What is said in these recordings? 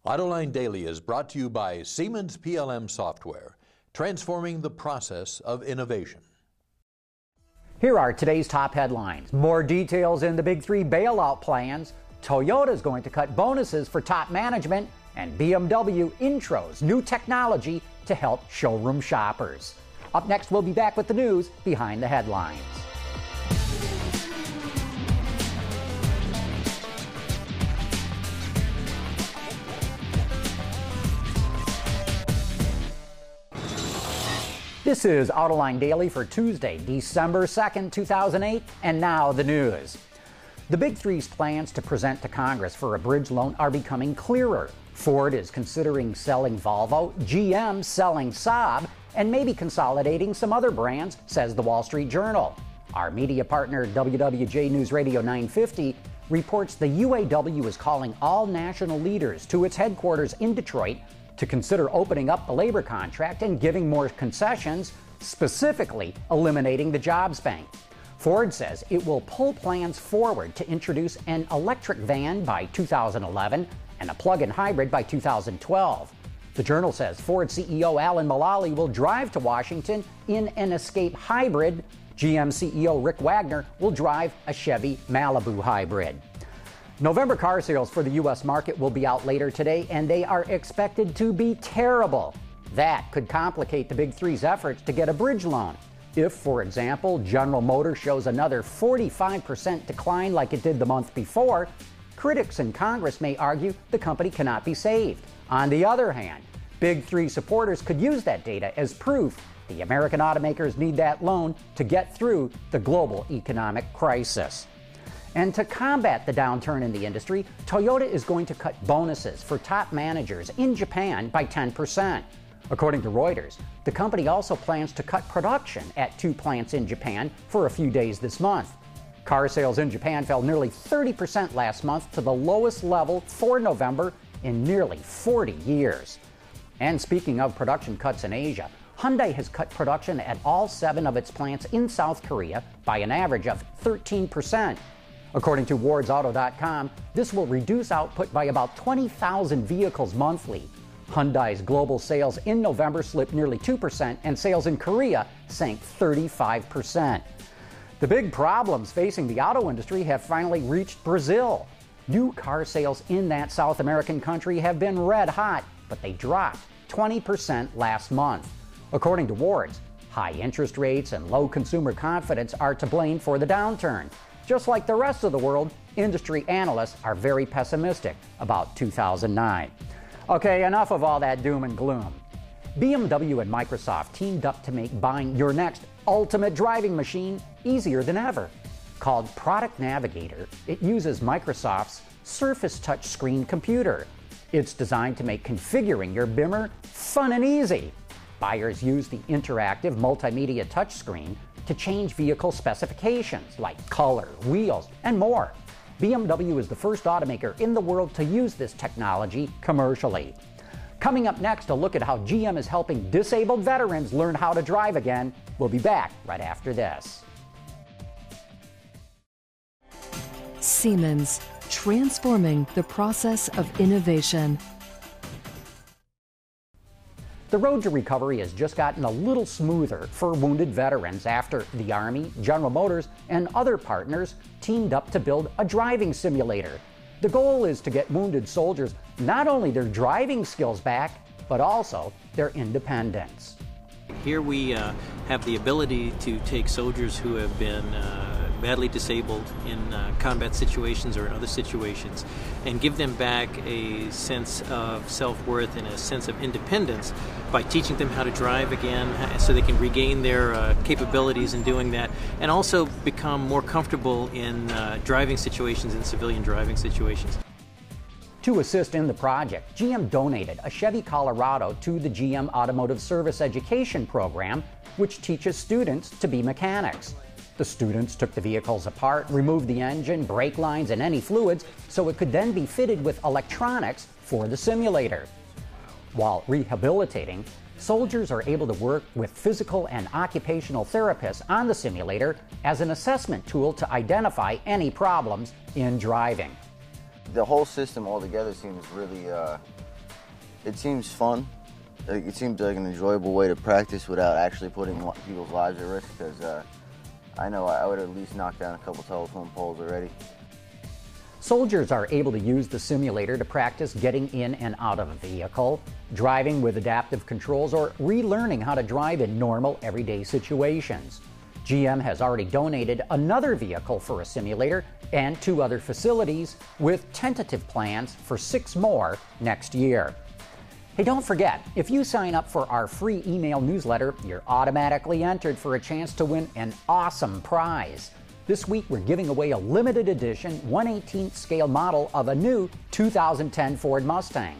Autoline Daily is brought to you by Siemens PLM Software, transforming the process of innovation. Here are today's top headlines. More details in the Big Three bailout plans. Toyota is going to cut bonuses for top management, and BMW intros new technology to help showroom shoppers. Up next, we'll be back with the news behind the headlines. This is Autoline Daily for Tuesday, December 2nd, 2008, and now the news. The Big Three's plans to present to Congress for a bridge loan are becoming clearer. Ford is considering selling Volvo, GM selling Saab, and maybe consolidating some other brands, says the Wall Street Journal. Our media partner, WWJ News Radio 950, reports the UAW is calling all national leaders to its headquarters in Detroit to consider opening up the labor contract and giving more concessions, specifically eliminating the jobs bank. Ford says it will pull plans forward to introduce an electric van by 2011 and a plug-in hybrid by 2012. The Journal says Ford CEO Alan Mulally will drive to Washington in an Escape hybrid. GM CEO Rick Wagner will drive a Chevy Malibu hybrid. November car sales for the U.S. market will be out later today, and they are expected to be terrible. That could complicate the Big Three's efforts to get a bridge loan. If, for example, General Motors shows another 45% decline like it did the month before, critics in Congress may argue the company cannot be saved. On the other hand, Big Three supporters could use that data as proof the American automakers need that loan to get through the global economic crisis. And to combat the downturn in the industry, Toyota is going to cut bonuses for top managers in Japan by 10%. According to Reuters, the company also plans to cut production at 2 plants in Japan for a few days this month. Car sales in Japan fell nearly 30% last month to the lowest level for November in nearly 40 years. And speaking of production cuts in Asia, Hyundai has cut production at all 7 of its plants in South Korea by an average of 13%. According to wardsauto.com, this will reduce output by about 20,000 vehicles monthly. Hyundai's global sales in November slipped nearly 2%, and sales in Korea sank 35%. The big problems facing the auto industry have finally reached Brazil. New car sales in that South American country have been red hot, but they dropped 20% last month. According to Wards, high interest rates and low consumer confidence are to blame for the downturn. Just like the rest of the world, industry analysts are very pessimistic about 2009. Okay, enough of all that doom and gloom. BMW and Microsoft teamed up to make buying your next ultimate driving machine easier than ever. Called Product Navigator, it uses Microsoft's Surface touchscreen computer. It's designed to make configuring your Bimmer fun and easy. Buyers use the interactive multimedia touchscreen to change vehicle specifications like color, wheels, and more. BMW is the first automaker in the world to use this technology commercially. Coming up next, a look at how GM is helping disabled veterans learn how to drive again. We'll be back right after this. Siemens, transforming the process of innovation. The road to recovery has just gotten a little smoother for wounded veterans after the Army, General Motors, and other partners teamed up to build a driving simulator. The goal is to get wounded soldiers not only their driving skills back, but also their independence. Here we have the ability to take soldiers who have been badly disabled in combat situations or in other situations and give them back a sense of self-worth and a sense of independence by teaching them how to drive again so they can regain their capabilities in doing that and also become more comfortable in driving situations, in civilian driving situations. To assist in the project, GM donated a Chevy Colorado to the GM Automotive Service Education Program, which teaches students to be mechanics. The students took the vehicles apart, removed the engine, brake lines, and any fluids so it could then be fitted with electronics for the simulator. While rehabilitating, soldiers are able to work with physical and occupational therapists on the simulator as an assessment tool to identify any problems in driving. The whole system altogether seems really It seems fun. It seems like an enjoyable way to practice without actually putting people's lives at risk, because I know I would at least knock down a couple telephone poles already. Soldiers are able to use the simulator to practice getting in and out of a vehicle, driving with adaptive controls, or relearning how to drive in normal, everyday situations. GM has already donated another vehicle for a simulator and 2 other facilities, with tentative plans for 6 more next year. Hey, don't forget, if you sign up for our free email newsletter, you're automatically entered for a chance to win an awesome prize. This week, we're giving away a limited edition 1/18th scale model of a new 2010 Ford Mustang.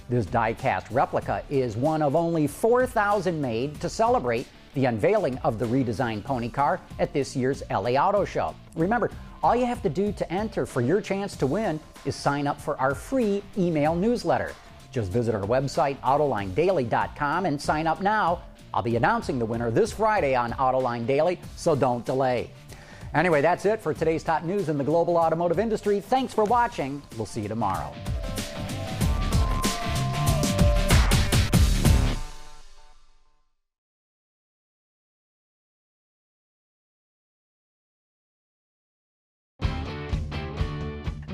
This die-cast replica is one of only 4,000 made to celebrate the unveiling of the redesigned pony car at this year's LA Auto Show. Remember, all you have to do to enter for your chance to win is sign up for our free email newsletter. Just visit our website, AutolineDaily.com, and sign up now. I'll be announcing the winner this Friday on Autoline Daily, so don't delay. Anyway, that's it for today's top news in the global automotive industry. Thanks for watching. We'll see you tomorrow.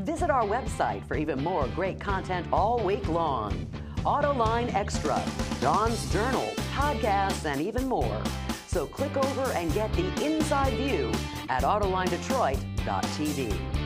Visit our website for even more great content all week long. Autoline Extra, Dawn's Journal, podcasts, and even more. So click over and get the inside view at AutolineDetroit.tv.